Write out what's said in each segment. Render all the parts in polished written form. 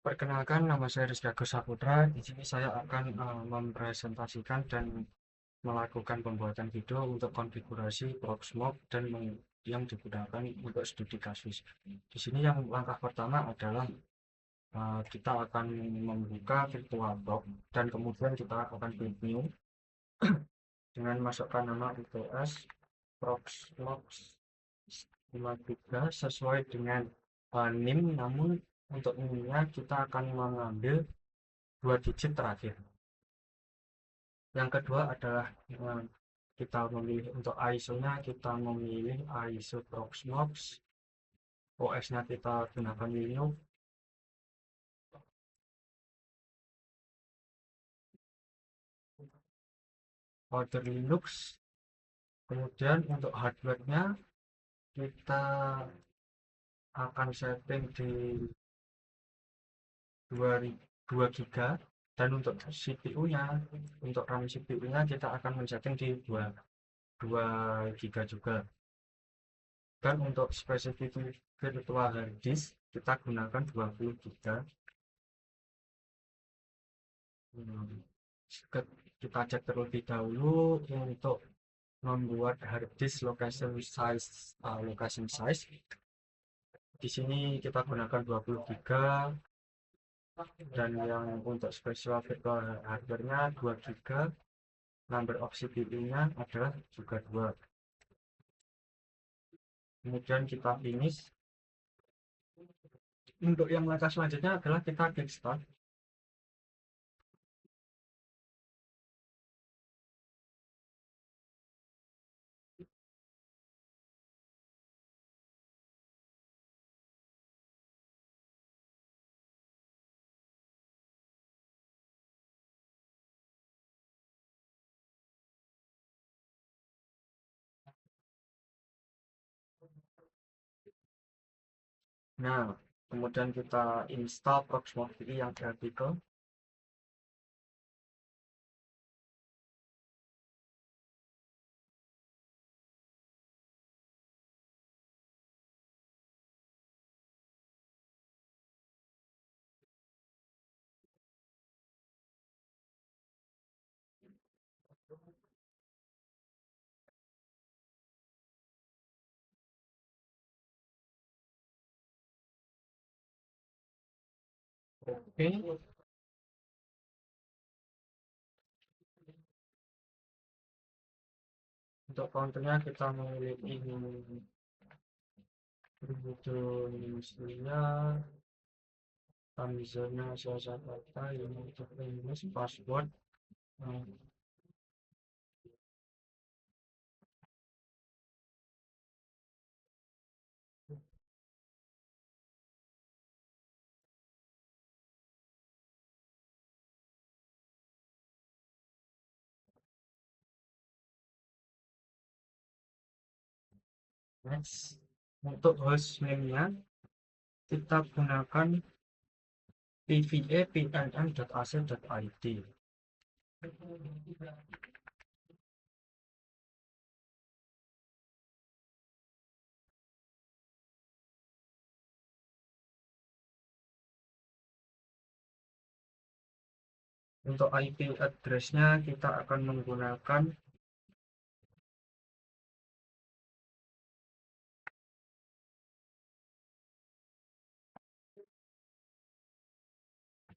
Perkenalkan, nama saya Rizky Agus Saputra. Di sini saya akan mempresentasikan dan melakukan pembuatan video untuk konfigurasi Proxmox dan yang digunakan untuk studi kasus. Di sini yang langkah pertama adalah kita akan membuka VirtualBox dan kemudian kita akan klik new dengan masukkan nama UTS Proxmox 53 sesuai dengan NIM, namun untuk NIM-nya kita akan mengambil 2 digit terakhir. Yang kedua adalah kita memilih untuk ISO-nya, kita memilih ISO Proxmox, OS-nya kita gunakan Linux, order Linux. Kemudian untuk hardware-nya kita akan setting di 2 GB, dan untuk CPU-nya, untuk RAM CPU-nya kita akan men-setting di 2 GB juga. Dan untuk spesifikasi virtual hard disk kita gunakan 20 GB. Kita cek terlebih dahulu untuk membuat hard disk location size. Di sini kita gunakan 20 GB, dan yang untuk special virtual hardware-nya 2 GB. Number of CPU-nya adalah juga 2. Kemudian kita finish. Untuk yang langkah selanjutnya adalah kita klik start. Nah, kemudian kita install Proxmox yang graphical. Oke, untuk kontennya kita memiliki judul istrinya, thumbnailnya saya kata yang untuk English, password. Next, untuk host name-nya kita gunakan pva.pnn.ac.id. Untuk IP address-nya kita akan menggunakan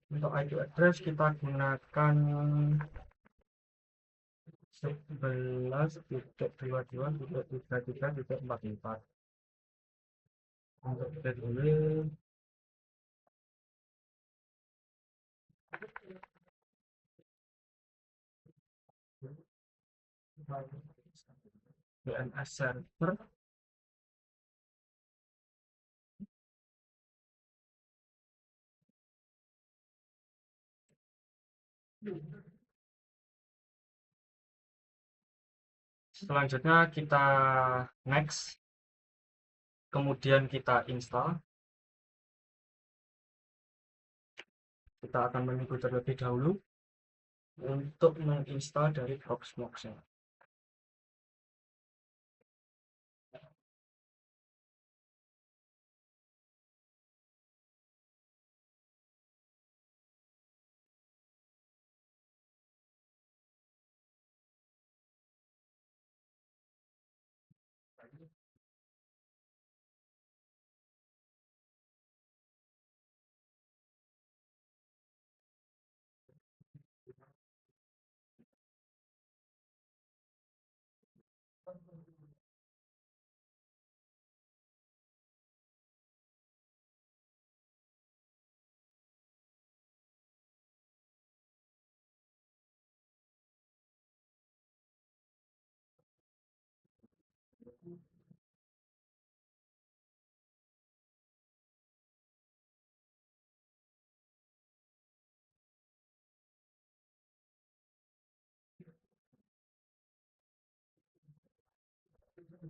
untuk IP address kita gunakan 11.22.33.44. Untuk gateway DNS server selanjutnya kita next, kemudian kita install. Kita akan menunggu terlebih dahulu untuk menginstal dari Proxmox. Ya,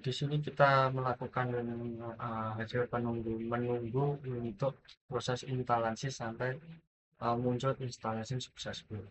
di sini kita melakukan hasil menunggu untuk proses instalasi sampai muncul instalasi successful.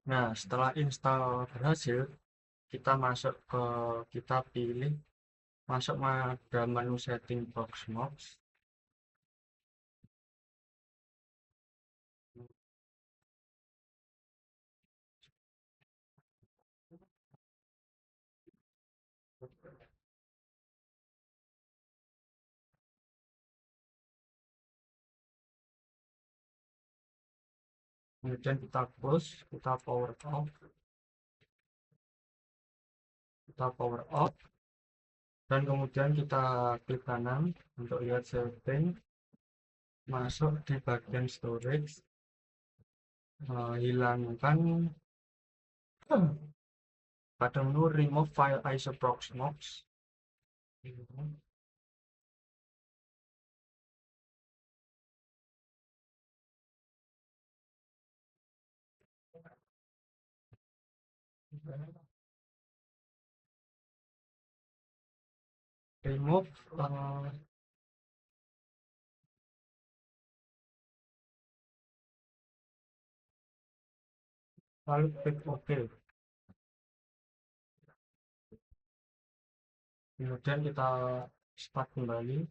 Nah, setelah install berhasil, kita masuk ke kita pilih masuk pada menu setting Proxmox. Kemudian kita close, kita power off, dan kemudian kita klik kanan untuk lihat setting, masuk di bagian storage, hilangkan pada menu remove file ISO Proxmox. Remove, lalu klik OK. Kemudian kita start kembali.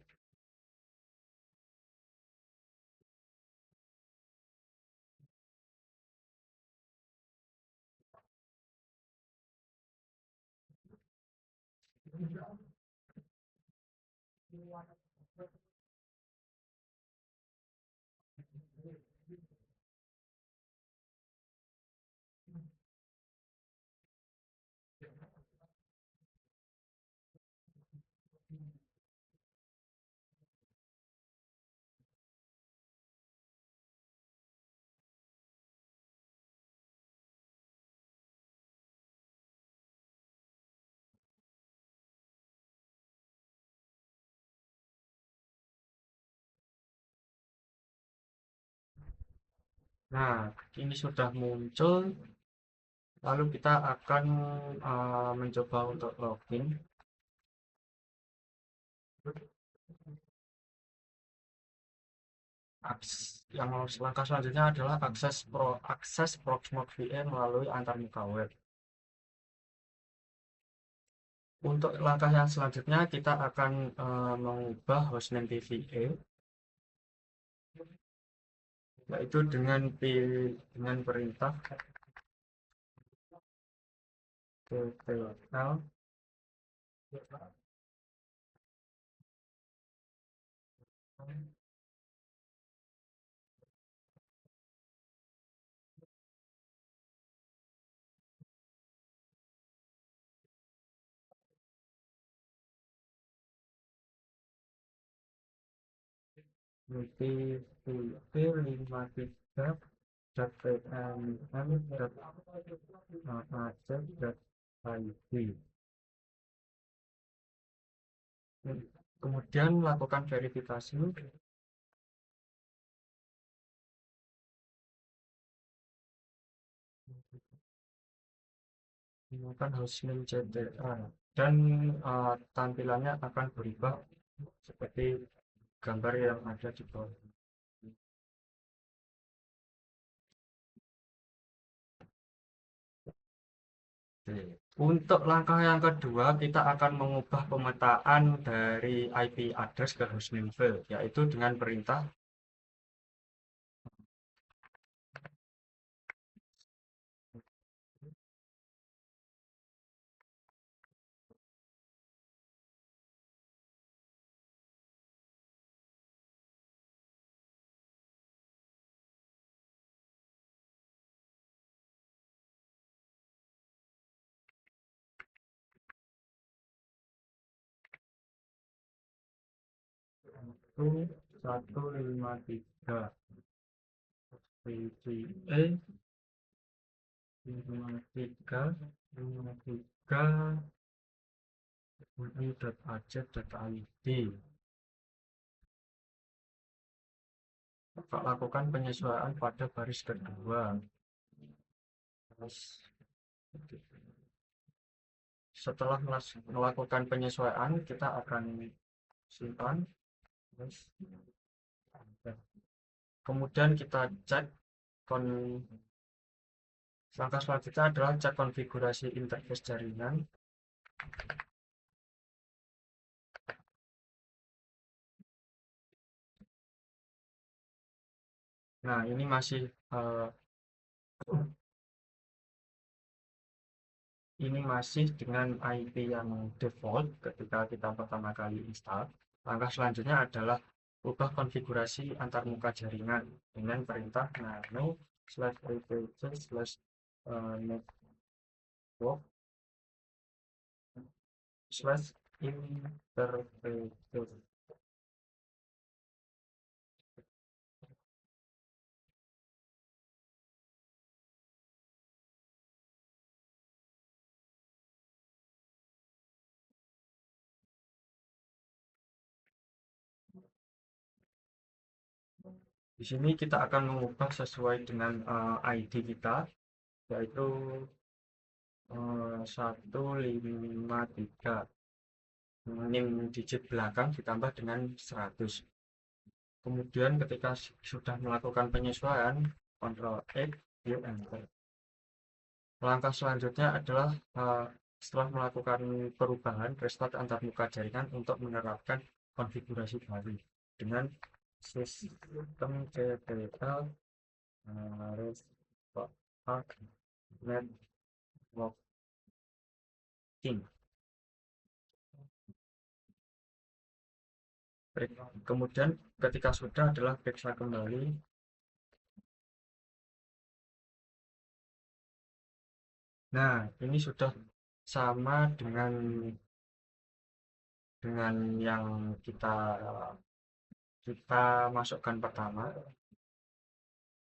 Nah, ini sudah muncul. Lalu kita akan mencoba untuk login. Yang langkah selanjutnya adalah akses Proxmox VM melalui antarmuka web. Untuk langkah yang selanjutnya kita akan mengubah hostname PVE, yaitu dengan perintah ttl multivp53.pnm.aceh.id. Kemudian lakukan verifikasi, gunakan hostname CTA, dan tampilannya akan berubah seperti gambar yang ada di bawah. Oke. Untuk langkah yang kedua, kita akan mengubah pemetaan dari IP address ke hostname file, yaitu dengan perintah itu 153 VGA 53 ui.aceh.id. Lakukan penyesuaian pada baris kedua. Setelah melakukan penyesuaian, kita akan simpan. Kemudian kita cek langkah selanjutnya adalah cek konfigurasi interface jaringan. Nah, ini masih dengan IP yang default ketika kita pertama kali install. Langkah selanjutnya adalah ubah konfigurasi antarmuka jaringan dengan perintah nano/apc/network/interface. Di sini kita akan mengubah sesuai dengan ID kita, yaitu 153. NIM digit belakang ditambah dengan 100. Kemudian ketika sudah melakukan penyesuaian, Ctrl X, view enter. Langkah selanjutnya adalah setelah melakukan perubahan, restart antarmuka jaringan untuk menerapkan konfigurasi baru dengan sistem CTL restart networking. Kemudian ketika sudah adalah periksa kembali. Nah, ini sudah sama dengan yang kita masukkan pertama.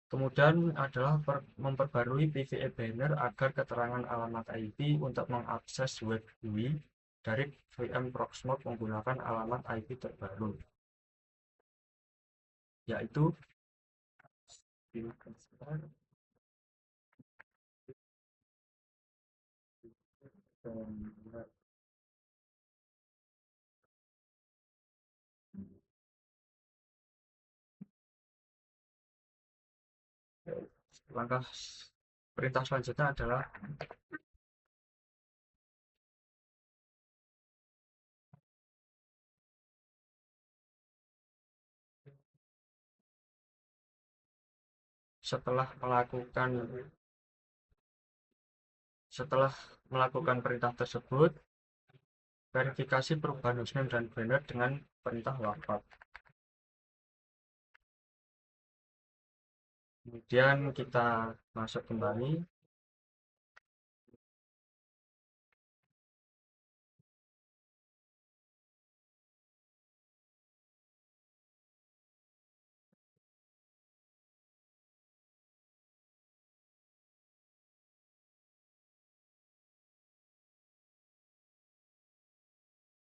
Kemudian adalah memperbarui PVE banner agar keterangan alamat IP untuk mengakses web GUI dari VM Proxmox menggunakan alamat IP terbaru, yaitu langkah perintah selanjutnya adalah setelah melakukan perintah tersebut, verifikasi perubahan username dan banner dengan perintah wildcard. Kemudian kita masuk kembali.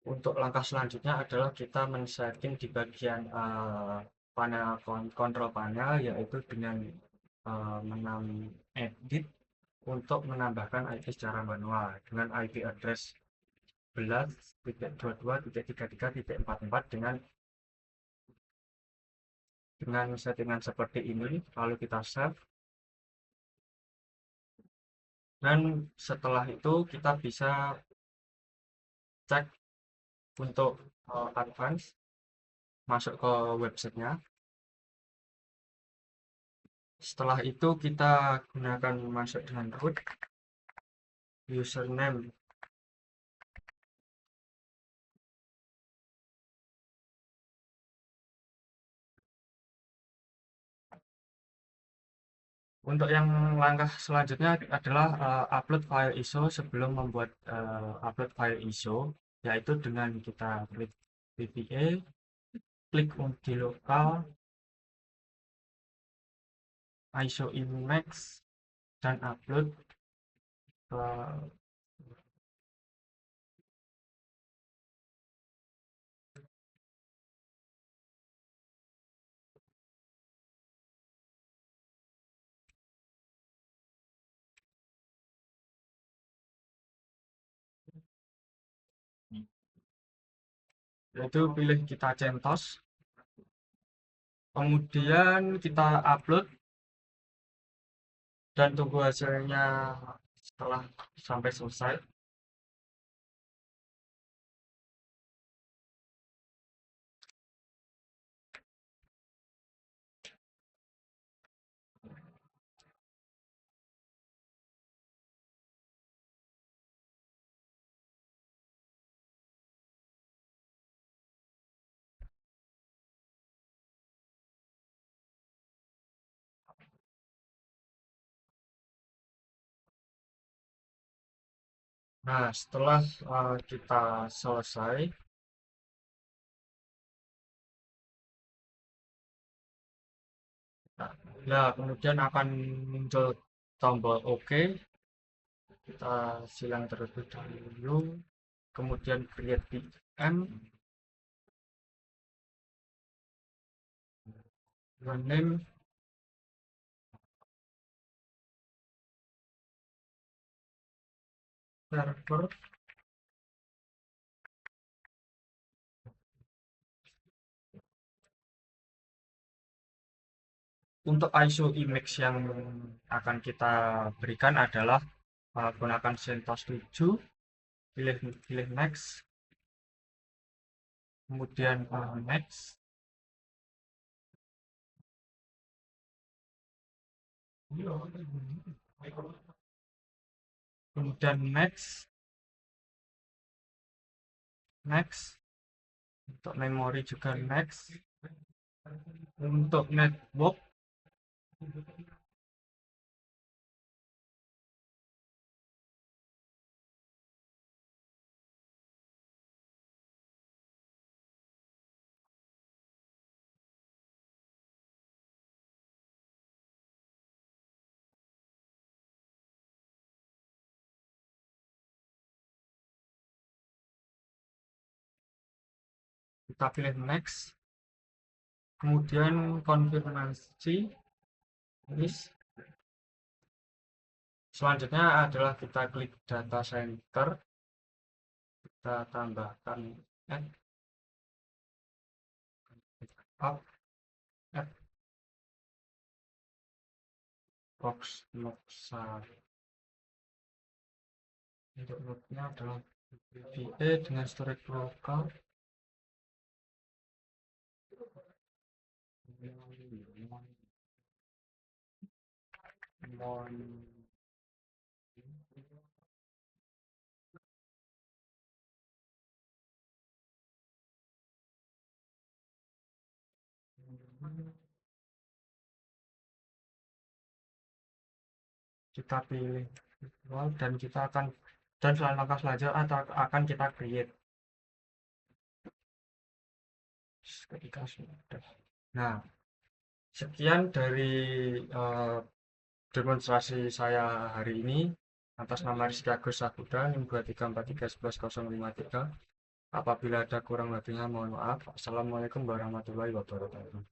Untuk langkah selanjutnya adalah kita men-setting di bagian panel kontrol panel, yaitu dengan edit untuk menambahkan IP secara manual dengan IP address 11.22.33.44 dengan settingan seperti ini. Lalu kita save, dan setelah itu kita bisa cek untuk advance, masuk ke websitenya. Setelah itu kita gunakan masuk dengan root, username, untuk yang langkah selanjutnya adalah upload file ISO. Sebelum membuat upload file ISO, yaitu dengan kita klik VPA, klik di lokal, ISO Imax, dan upload ke yaitu pilih kita centos, kemudian kita upload dan tunggu hasilnya setelah sampai selesai. Nah, setelah kita selesai, nah kemudian akan muncul tombol OK. Kita silang terlebih dahulu, kemudian create VM, name, server. Untuk ISO image yang akan kita berikan adalah gunakan CentOS 7, pilih next, kemudian next, kemudian next, untuk memori juga next, untuk network kita pilih next, kemudian konfirmasi list. Selanjutnya adalah kita klik data center, kita tambahkan add up add box log. Untuk lognya adalah VPA dengan storage lokal. Kita pilih visual, dan kita akan, dan langkah selanjutnya akan kita create ketika sudah. Nah, sekian dari demonstrasi saya hari ini atas nama Rizky Agus Saputra 234311053. Apabila ada kurang lebihnya mohon maaf. Assalamualaikum warahmatullahi wabarakatuh.